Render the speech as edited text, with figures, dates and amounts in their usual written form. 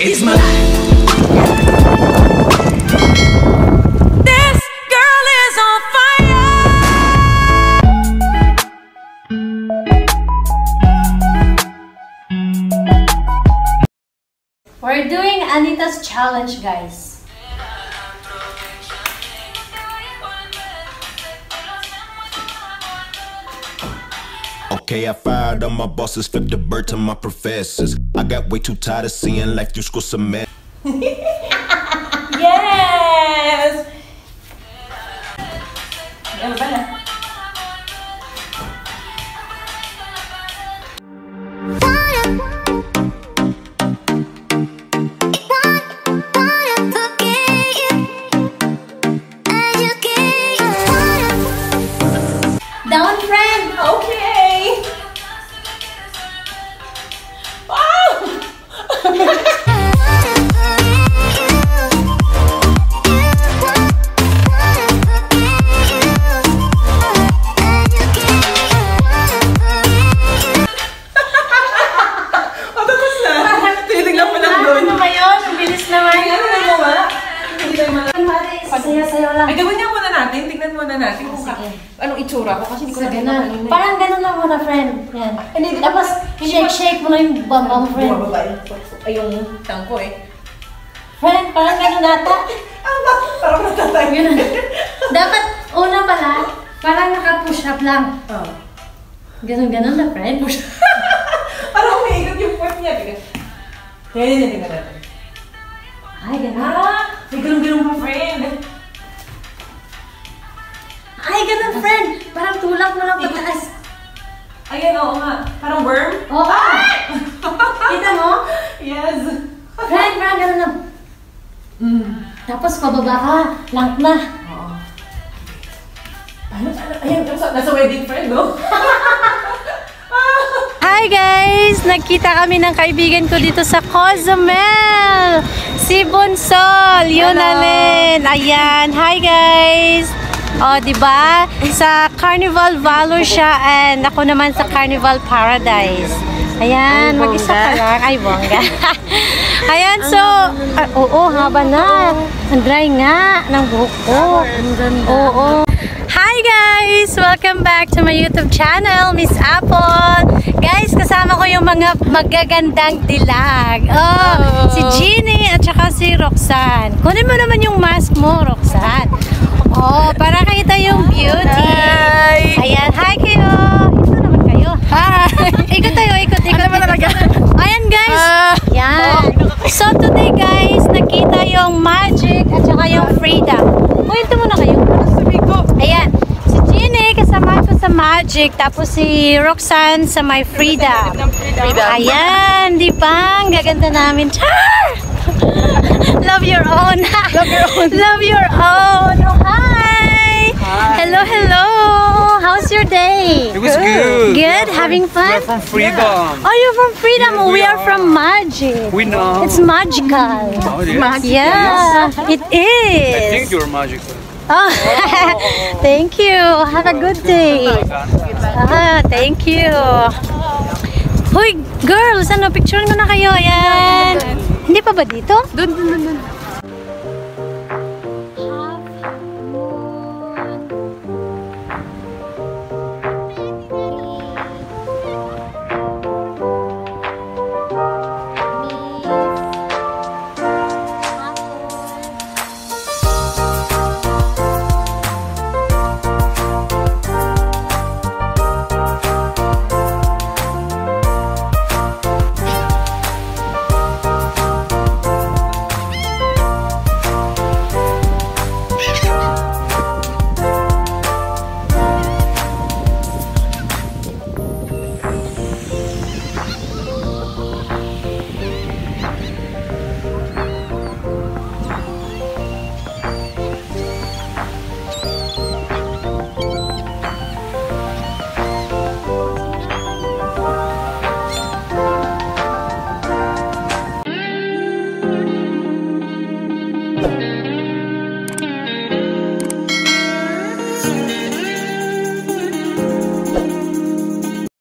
It's my life. This girl is on fire. We're doing Anita's challenge, guys. Okay, I fired all my bosses, flipped the bird to my professors. I got way too tired of seeing life through school cement. Yes! Ano ba na? Down, friend! Okay! Wow! Tapos na! Tinitignan mo lang doon. Ano ba yun? Ang bilis naman. Ano na mo ba? Hindi tayo malaki. Sayo-sayo lang. Ay, gawin niya muna natin. Tignan muna natin kung anong itsura ko kasi hindi ko Sige nakita na. kanina. Parang ganun lang muna, friend. Yan. Tapos, shake-shake mo na yung bambang, friend. Bumababa yung tangko eh. Friend, parang ganun nata. Parang natatay. Ganun. Dapat, una pala, parang naka-push up lang. Oh. Ganun-ganun na, friend. Parang umiikot yung puwet niya. Tingnan natin. Ay, ganun. May ganun-ganun pa, friend. Ay, ganun, friend. Parang tulak mo lang pataas. Ayan, oo nga. Parang worm? Oo. Kita mo? Yes. Friend, parang ganun lang. Tapos, pababa ka. Lang na. Oo. Ayan, nasa wedding friend, no? Hi guys! Nagkita kami ng kaibigan ko dito sa Cozumel! Si Bonsol! Yun alin! Ayan! Hi guys! O, diba? Sa Carnival Valor siya and ako naman sa Carnival Paradise. Ayan, mag-isa ka lang. Ay, bongga. Ayan, so, oo, haba na. Ang dry nga ng buhok ko. Oo. Hi guys! Welcome back to my YouTube channel, Miss Apple. Guys, kasama ko yung mga magagandang dilag. Oh, si Jeannie at saka si Roxanne. Kunin mo naman yung mask mo, Roxanne. Oh, para kita yung beauty. Hi! Ayan, hi kayo. Ito naman kayo. Hi! Ikot tayo, ikot. Ano ba talaga? Ayan guys. Yan. So today guys, nakita yung Magic at saka yung Frida. Kwento mo na kayo. Ayan. Si Jeannie kasama ko sa Magic. Tapos si Roxanne sa my Frida. Ayan. Di ba? Ang gaganda namin. Char! Love your own. Love your own. Love your own. Oh, hi. Hello, hello. How's your day? It was good. Good? Having fun? We're from Freedom. Oh, you're from Freedom. Yeah, we are from Magic. We know. It's magical. Oh, it is. Yeah, it is. I think you're magical. Oh, thank you. Have a good day. Thank you. Hoy, girls, ano, picture mo na kayo. Ayan. Hindi pa ba dito? Doon.